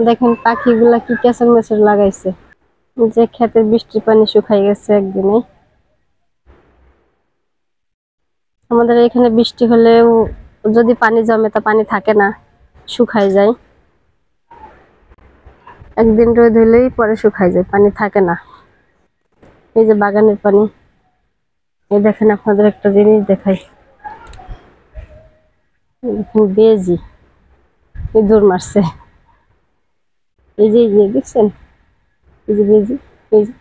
দেখেন পাখিগুলা কি কেঁচর মেচর লাগাইছে, যে ক্ষেতের বৃষ্টির পানি শুকাই গেছে একদিনে। আমাদের এখানে বৃষ্টি হলেও যদি পানি জমে তা পানি থাকে না, শুকাই যায়। একদিন রোদ হলেই পরে শুকাই যায়, পানি থাকে না। এই যে বাগানের পানি, এই দেখেন আপনাদের একটা জিনিস দেখাই, বেজি ইঁদুর মারছে। এই যে দেখছেন, এই যে বেজি, এই যে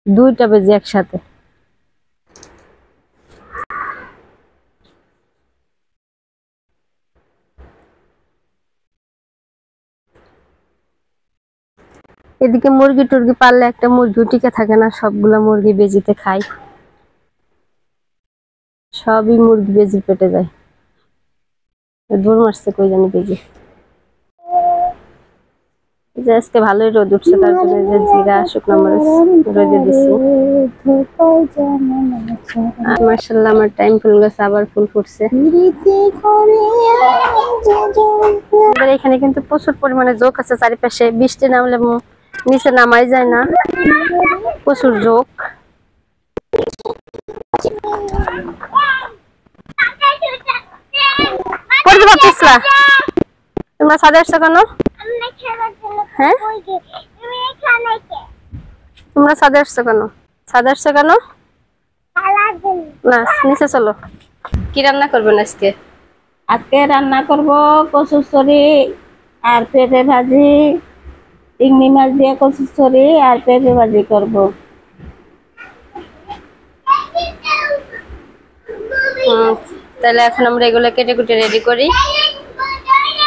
দুইটা বেজি একসাথে। এদিকে মুরগি টুরগি পাললে একটা মুরগিও টিকে থাকে না, সবগুলা মুরগি বেজিতে খায়, সবই মুরগি বেজির পেটে যায়। দৌড় মারছে কই জানি বেজি। যে আজকে ভালোই রোদ উঠছে, তার জন্য যে জিরা শুকনো মরিচ রোদে দিছি। মাশাআল্লাহ আমার টাইম ফুল গেছে, আবার ফুল ফুটছে। আমাদের এখানে কিন্তু প্রচুর পরিমাণে জোক আছে চারিপাশে, বৃষ্টি নামলে নিচে নামাই যায় না, প্রচুর জোক। তোমরা ছাদে আসছো কেন? হ্যাঁ, তোমরা ছাদে আসছো কেন? ছাদে আসছো কেন? না, নিচে চলো। কি রান্না করবেন আজকে? আজকে রান্না করব কচুরচরি আর পেঁপে ভাজি, চিংড়ি মাছ দিয়ে কচুরচরি আর পেঁপে ভাজি করব। তাহলে এখন আমরা এগুলো কেটে কুটে রেডি করি,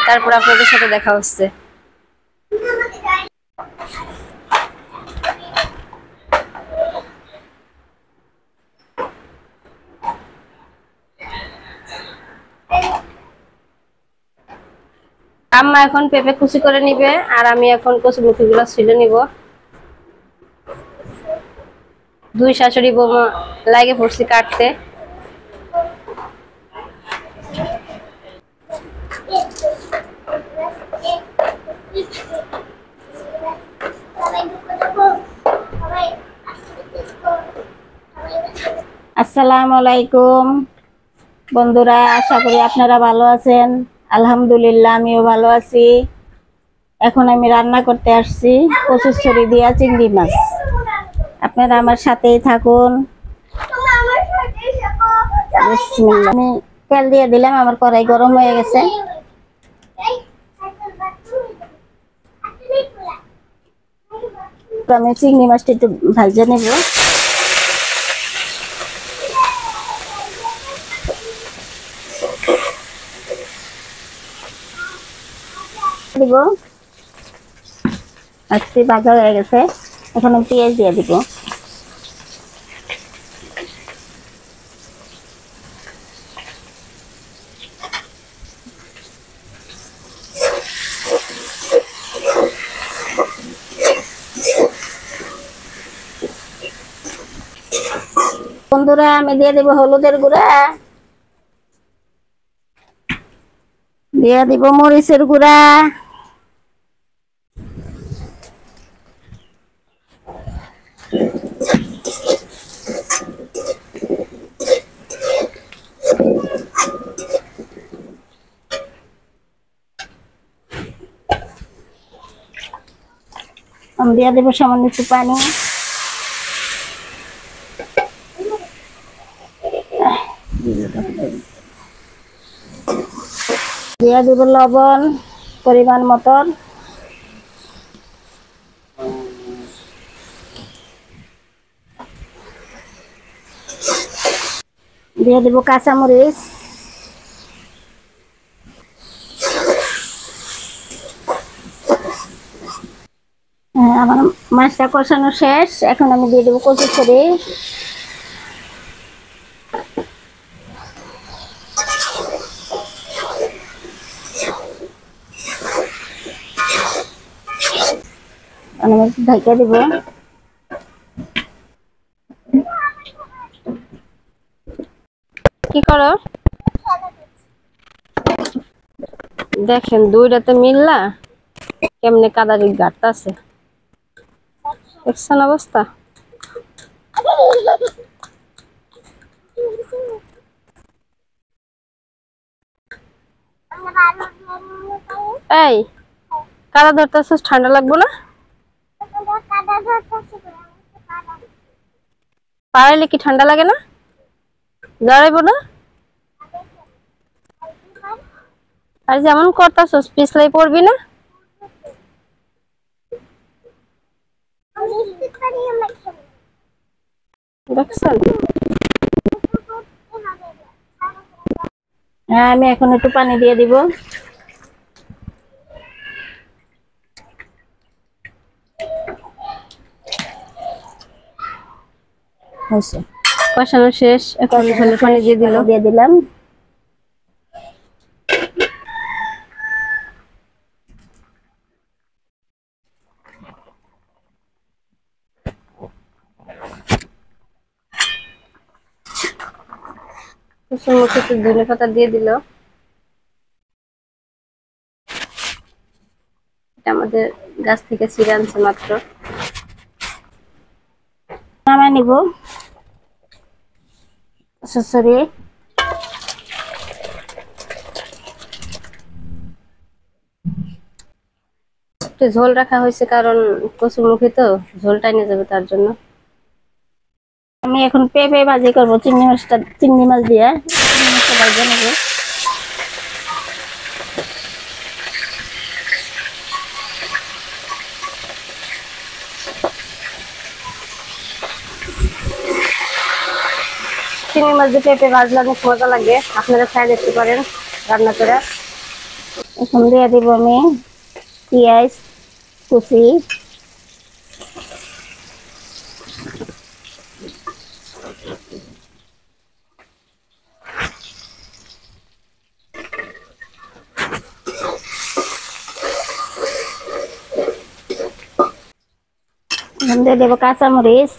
তারপর আপনাদের সাথে দেখা হচ্ছে। আম্মা এখন পেঁপে কুচি করে নিবে, আর আমি এখন কচুমুখি গুলো ছিলে নিব। দুই শাশুড়ি বৌমা লাগে পড়ছি কাটতে। আসসালামু আলাইকুম বন্ধুরা, আশা করি আপনারা ভালো আছেন। আলহামদুলিল্লাহ আমিও ভালো আছি। এখন আমি রান্না করতে আসছি কচুরচরি দিয়া চিংড়ি মাছ। আপনারা আমার সাথেই থাকুন। আমি তেল দিয়ে দিলাম, আমার কড়াই গরম হয়ে গেছে। আমি চিংড়ি মাছটা একটু ভাজে নেব। দিব আজকে ভাজা হয়ে গেছে, এখন আমি পেঁয়াজ দিয়ে দিব। বন্ধুরা আমি দিয়ে দিব হলুদের গুঁড়া, দিয়ে দিব মরিচের গুঁড়া, আমি দিয়ে দেবো সামান্য একটু পানি, দিয়ে দেব লবণ পরিমাণ মতন, দিয়ে দেব কাঁচামরিচ, আমার মাছটা কষানো শেষ। এখন আমি দিয়ে দেবো কচুরচরি। আমি একটু ঢেকে দেবো। কি করো? দেখেন দুইটাতে মিললা কেমনে কাদারি গাড়তাছে, দেখছেন অবস্থা। এই কাদা ধরতেছিস, ঠান্ডা লাগবো না? পারাইলে কি ঠান্ডা লাগে না? জড়াইবো না? আর যেমন করতেছিস পিছলাই পড়বি না? দেখছেন? হ্যাঁ, আমি এখন একটু পানি দিয়ে দিব। হয়েছে, কষানো শেষ, এখন ঝোলের পানি দিয়ে দিলাম। ধনে পাতা দিয়ে দিল। এটা আমাদের গাছ থেকে ছিঁড়ে আনছে মাত্র। নামাই নিব। সরি, একটু ঝোল রাখা হয়েছে কারণ কচুরমুখী তো ঝোল টাইনে যাবে তার জন্য। আমি এখন পেঁপে ভাজি করবো চিংড়ি মাছ দিয়ে। চিংড়ি মাছটা ভাজা নেব। চিংড়ি মাছ দিয়ে পেঁপে ভাজলে অনেক মজা লাগে, আপনারা খাই দেখতে পারেন রান্না করে। এখন দিয়ে দিব আমি পেঁয়াজ কুচি, এখন দিয়ে দেবো কাঁচামরিচ,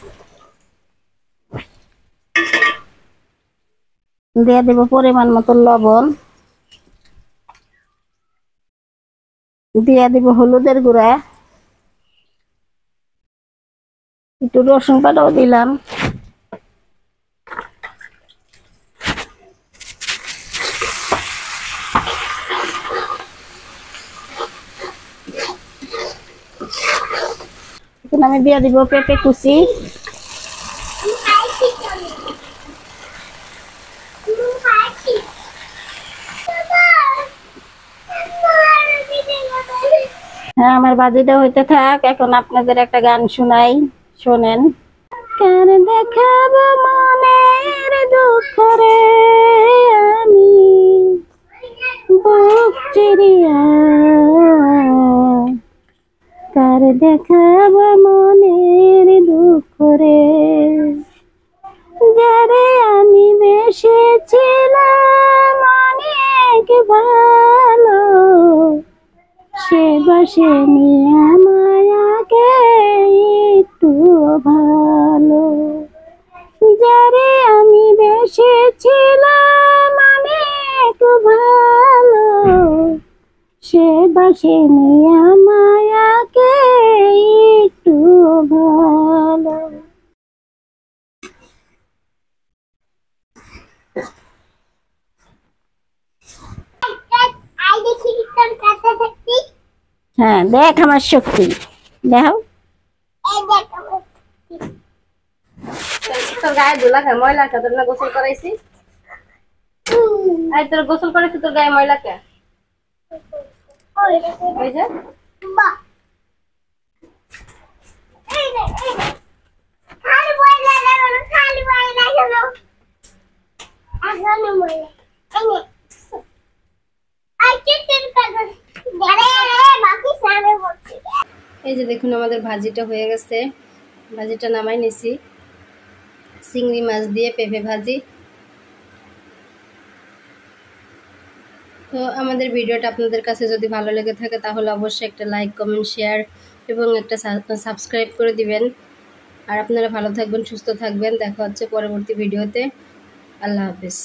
দিয়ে দেব পরিমাণ মতো লবণ, দিয়ে দিব হলুদের গুঁড়া, একটু রসুন বাটাও দিলাম, এখন আমি দিয়ে দিব পেঁপে কুচি, হ্যাঁ আমার ভাজিটা হইতে থাক। এখন আপনাদের একটা গান শোনাই, শোনেন। কার দেখাবো মনের দুঃখ রে আমি বুক চিরিয়া, কার দেখাবো মনের দুঃখ রে, যারে আমি বেসেছিলাম অনেক ভালো, সে বাসে নিয়ে মায়াকে একটু ভালো, যারে আমি বেসেছিলাম অনেক ভালো, সে বাসে নিয়ে মায়াকে একটু ভালো। হ্যাঁ দেখ আমার শক্তি, দেখো তোর গায়ে ধুলা খায়, ময়লা খা, তোর না গোসল করাইছি। এই তোর গোসল করাইছি, তোর গায়ে ময়লা কে? ওই যে এই যে দেখুন আমাদের ভাজিটা হয়ে গেছে। ভাজিটা নামাই নিছি, চিংড়ি মাছ দিয়ে পেঁপে ভাজি। তো আমাদের ভিডিওটা আপনাদের কাছে যদি ভালো লেগে থাকে তাহলে অবশ্যই একটা লাইক, কমেন্ট, শেয়ার এবং একটা সাবস্ক্রাইব করে দিবেন। আর আপনারা ভালো থাকবেন, সুস্থ থাকবেন। দেখা হচ্ছে পরবর্তী ভিডিওতে। আল্লাহ হাফেজ।